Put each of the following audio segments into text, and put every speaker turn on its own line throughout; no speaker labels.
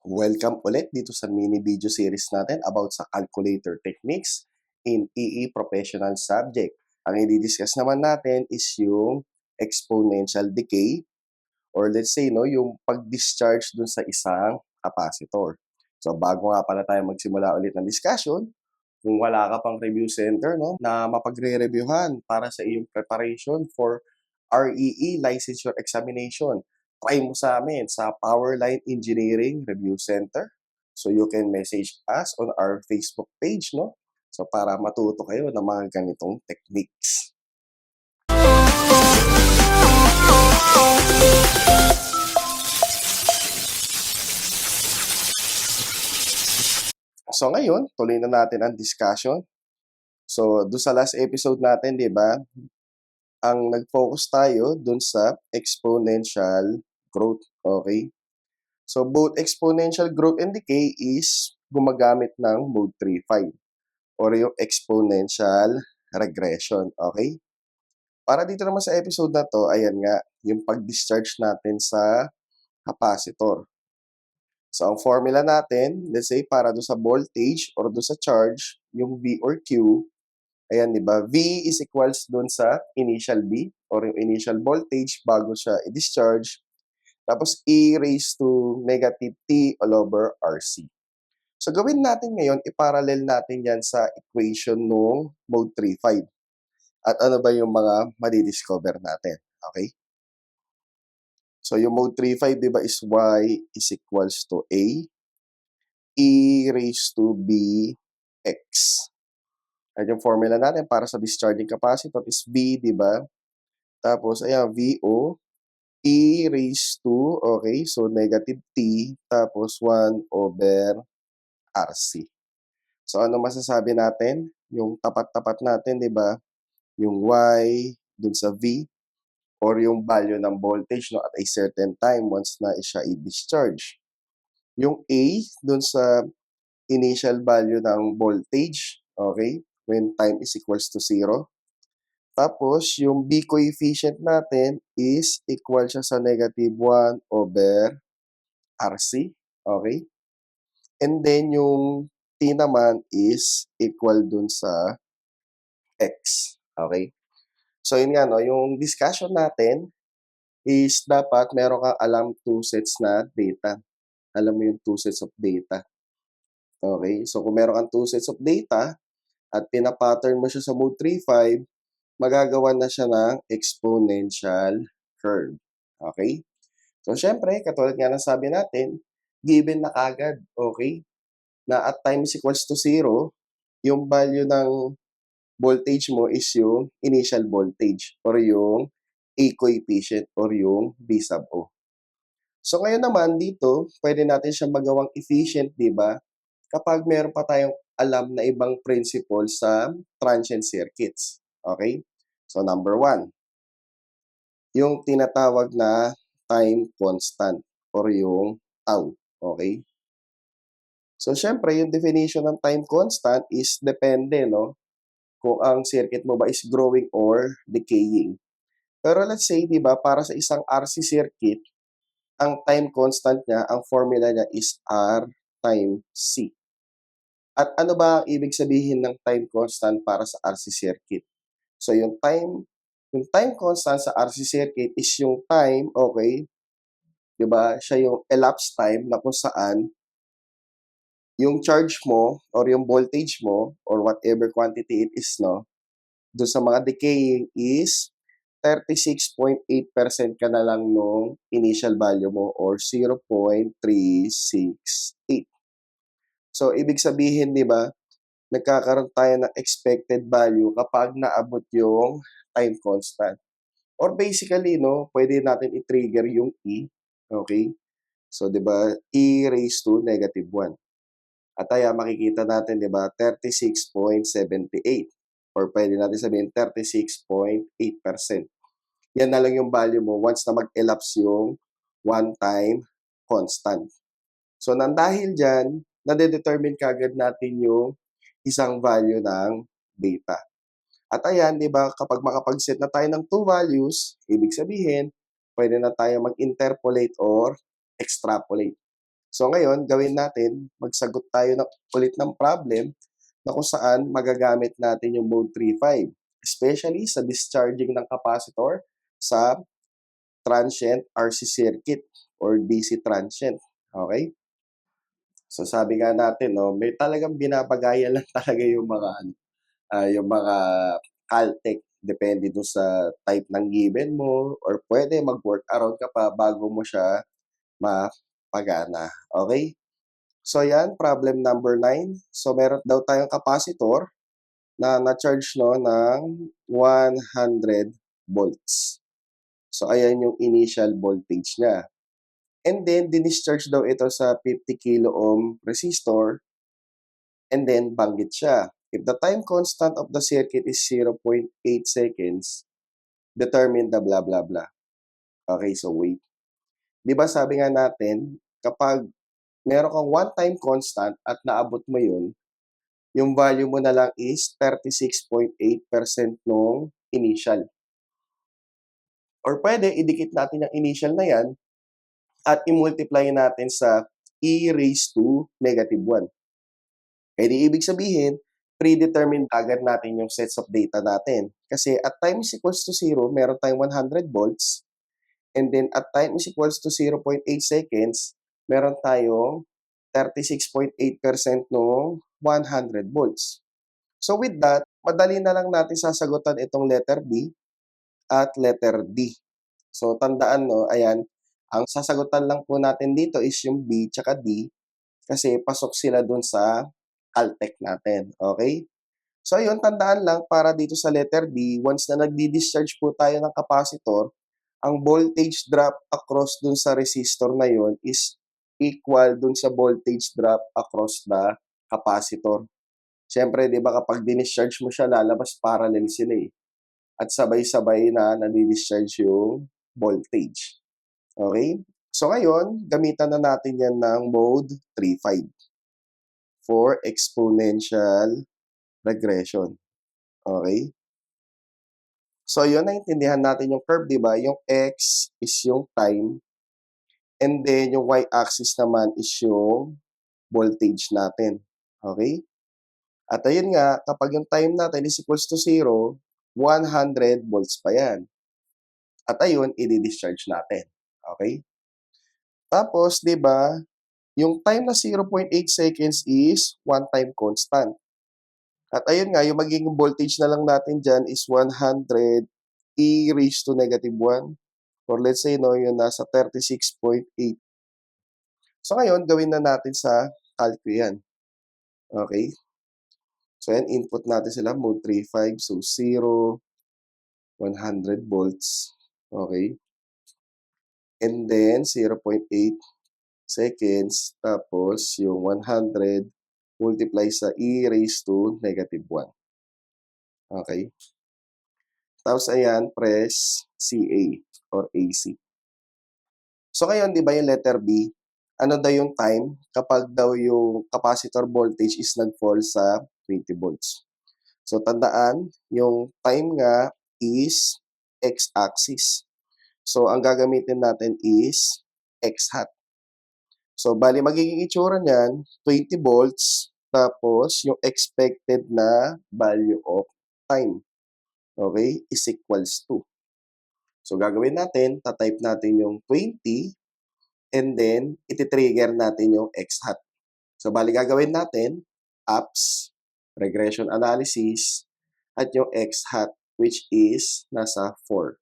Welcome ulit dito sa mini video series natin about sa calculator techniques in EE professional subject. Ang i-discuss naman natin is yung exponential decay or let's say yung pag-discharge dun sa isang capacitor. So bago nga pala tayo magsimula ulit ng discussion, kung wala ka pang review center na mapagre-reviewhan para sa iyong preparation for REE licensure examination, try mo sa amin sa Powerline Engineering Review Center. So you can message us on our Facebook page, So para matuto kayo ng mga ganitong techniques. So ngayon, tuloy na natin ang discussion. So doon sa last episode natin, di ba, ang nag-focus tayo doon sa exponential growth, okay? So both exponential growth and decay is gumagamit ng mode 3.5 or yung exponential regression, okay? Para dito naman sa episode na to, ayan nga, yung pag-discharge natin sa capacitor. So ang formula natin, let's say para do sa voltage or do sa charge, yung V or Q, ayan, di ba? V is equals dun sa initial V or yung initial voltage bago siya i-discharge. Tapos E raised to negative T all over RC. So gawin natin ngayon, iparallel natin yan sa equation ng mode 3.5. At ano ba yung mga madidiscover natin? Okay? So yung mode 3.5, di ba, is Y is equals to A, E raised to B, X. At yung formula natin para sa discharging capacitor is V, di ba? Tapos, ayan, VO, E raised to, okay, so negative T, tapos 1 over RC. So, ano masasabi natin? Yung tapat-tapat natin, di ba? Yung Y dun sa V or yung value ng voltage at a certain time once na siya i-discharge. Yung A dun sa initial value ng voltage, okay, when time is equals to 0. Tapos, yung B coefficient natin is equal siya sa negative 1 over RC. Okay? And then, yung T naman is equal dun sa X. Okay? So, yun nga, yung discussion natin is dapat meron kang alam 2 sets na data. Alam mo yung 2 sets of data. Okay? So, kung meron kang 2 sets of data at pinapattern mo siya sa mode 3.5, magagawa na siya ng exponential curve. Okay? So, syempre, katulad nga ng sabi natin, given na kagad, okay, na at time is equals to 0, yung value ng voltage mo is yung initial voltage or yung A coefficient or yung B sub O. So, ngayon naman dito, pwede natin siyang magawang efficient, di ba? Kapag meron pa tayong alam na ibang principle sa transient circuits. Okay? So, number 1, yung tinatawag na time constant or yung tau. Okay? So, syempre, yung definition ng time constant is depende, kung ang circuit mo ba is growing or decaying. Pero let's say, di ba, para sa isang RC circuit, ang time constant niya, ang formula niya is R times C. At ano ba ang ibig sabihin ng time constant para sa RC circuit? So, yung time constant sa RC circuit is yung time, okay, 'di ba? Siya yung elapsed time na kung saan yung charge mo or yung voltage mo or whatever quantity it is, doon sa mga decaying is 36.8% ka na lang nung initial value mo or 0.368. So, ibig sabihin, 'di ba, nagkakaroon tayo ng expected value kapag naabot yung time constant. Or basically, pwede natin i-trigger yung E. Okay? So, di ba, E raised to negative 1. At kaya makikita natin, di ba, 36.78. Or pwede natin sabihin 36.8%. Yan na lang yung value mo once na mag-elapse yung one-time constant. So, nang dahil dyan, nade-determine kagad natin yung isang value ng data. At ayan, di ba, kapag makapag-set na tayo ng 2 values, ibig sabihin, pwede na tayo mag-interpolate or extrapolate. So ngayon, gawin natin, magsagot tayo ulit ng problem na kung saan magagamit natin yung mode 3.5, especially sa discharging ng capacitor sa transient RC circuit or DC transient. Okay? So sabi nga natin, no, may talagang binabagayan lang talaga yung mga yung mga Caltech, depende dun sa type ng given mo, or pwede mag-work around ka pa bago mo siya mapagana. Okay? So yan, problem number 9. So meron daw tayong capacitor na na-charge no ng 100 volts. So ayan yung initial voltage niya. And then dinischarge daw ito sa 50 kilo ohm resistor, and then banggit siya. If the time constant of the circuit is 0.8 seconds, determine the blah blah blah. Okay, so wait. Di ba sabi nga natin, kapag meron kang one-time constant at naabot mo yun, yung value mo na lang is 36.8% nung initial. Or pwede, idikit natin yung initial na yan at i-multiply natin sa e raised to negative 1. Kaya di ibig sabihin, predetermined agad natin yung sets of data natin. Kasi at time is equals to 0, meron tayong 100 volts. And then at time is equals to 0.8 seconds, meron tayong 36.8% ng 100 volts. So with that, madali na lang natin sasagutan itong letter B at letter D. So tandaan, no, ayan, ang sasagutan lang po natin dito is yung B tsaka D kasi pasok sila dun sa Caltech natin. Okay? So ayun, tandaan lang para dito sa letter D, once na nagdi-discharge po tayo ng capacitor, ang voltage drop across dun sa resistor na yon is equal dun sa voltage drop across the capacitor. Siyempre, di ba kapag dinischarge mo siya, lalabas parallel sila eh. At sabay-sabay na nadi-discharge yung voltage. Okay? So ngayon, gamitan na natin yan ng mode 3.5 for exponential regression. Okay? So yun, naintindihan natin yung curve, di ba? Yung x is yung time, and then yung y-axis naman is yung voltage natin. Okay? At ayun nga, kapag yung time natin is equals to 0, 100 volts pa yan. At ayun, i-discharge natin. Okay? Tapos, di ba, yung time na 0.8 seconds is one time constant. At ayun nga, yung magiging voltage na lang natin dyan is 100 e raised to negative 1. Or let's say, no, yun nasa 36.8. So ngayon, gawin na natin sa calcu yan. Okay? So yan, input natin sila, mode 3.5. So 0, 100 volts. Okay? And then 0.8 seconds. Tapos yung 100 multiply sa e raised to negative 1. Okay? Tapos ayan, press CA or AC. So ngayon, di ba yung letter B, ano daw yung time kapag daw yung capacitor voltage is nag-fall sa 20 volts. So tandaan, yung time nga is x-axis. So ang gagamitin natin is x hat. So bali magiging itsura niyan, 20 volts, tapos yung expected na value of time, okay, is equals to. So gagawin natin, tatype natin yung 20, and then iti-trigger natin yung x hat. So bali gagawin natin, apps, regression analysis, at yung x hat, which is nasa 4.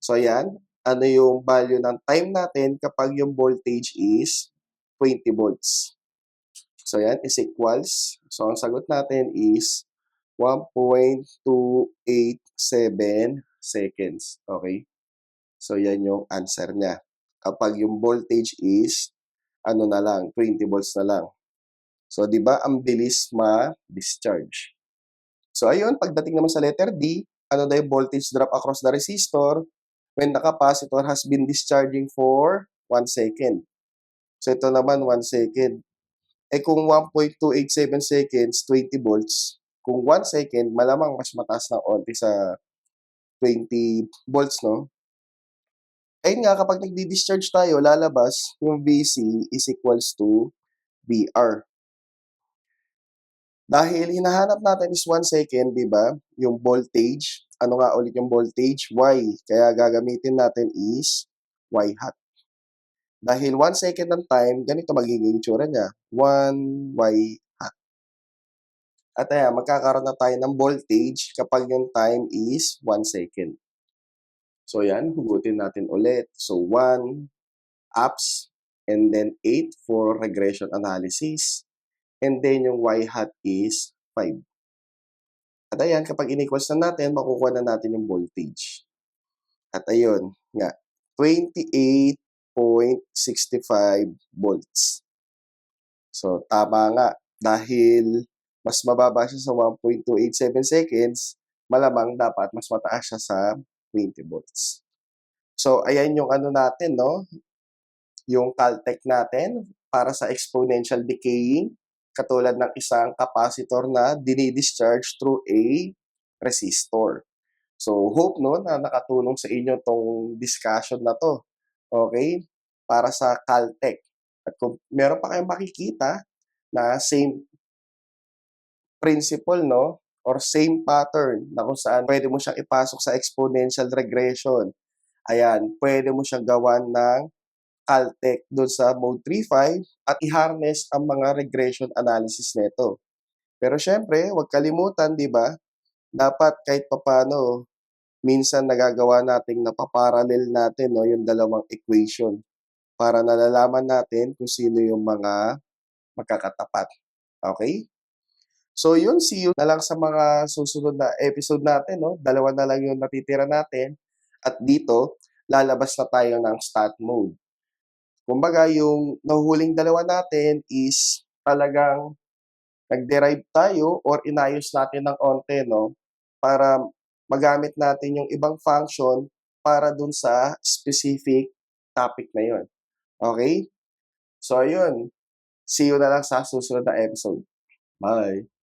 So yan, ano yung value ng time natin kapag yung voltage is 20 volts. So yan is equals, so ang sagot natin is 1.287 seconds. Okay? So yan yung answer niya. Kapag yung voltage is ano na lang, 20 volts na lang. So 'di ba ang bilis ma-discharge. So ayun, pagdating naman sa letter D, ano daw yung voltage drop across the resistor when the capacitor has been discharging for 1 second. So ito naman 1 second. Eh kung 1.287 seconds, 20 volts, kung 1 second, malamang mas mataas ng onti sa 20 volts, no? Ayun nga, kapag nagdi-discharge tayo, lalabas yung VC is equals to VR. Dahil hinahanap natin is 1 second, di ba? Yung voltage. Ano nga ulit yung voltage? Y. Kaya gagamitin natin is Y hat. Dahil 1 second ng time, ganito magiging itsura niya. 1 Y hat. At ayan, magkakaroon na tayo ng voltage kapag yung time is 1 second. So yan, hugutin natin ulit. So 1 apps and then 8 for regression analysis. And then yung Y hat is 5. At ayan, kapag in-equals na natin, makukuha na natin yung voltage. At ayun, nga, 28.65 volts. So, tama nga. Dahil mas mababa siya sa 1.287 seconds, malamang dapat mas mataas siya sa 20 volts. So, ayan yung ano natin, no? Yung Caltech natin para sa exponential decaying, katulad ng isang capacitor na dinidischarge through a resistor. So, hope no na nakatulong sa inyo tong discussion na to. Okay? Para sa Caltech. At kung meron pa kayong makikita na same principle, no? Or same pattern na kung saan pwede mo siyang ipasok sa exponential regression. Ayan, pwede mo siyang gawan ng Caltech doon sa mode 3.5 at i-harness ang mga regression analysis nito. Pero syempre, huwag kalimutan, di ba? Dapat kahit papano, minsan nagagawa nating napaparallel natin no, yung dalawang equation para nalalaman natin kung sino yung mga magkakatapat. Okay? So yun, see you na lang sa mga susunod na episode natin. No? Dalawa na lang yung natitira natin. At dito, lalabas na tayo ng stat mode. Kumbaga, yung nahuhuling dalawa natin is talagang nag-derive tayo or inayos natin ng onte, no? Para magamit natin yung ibang function para dun sa specific topic na yun. Okay? So, ayun. See you na lang sa susunod na episode. Bye!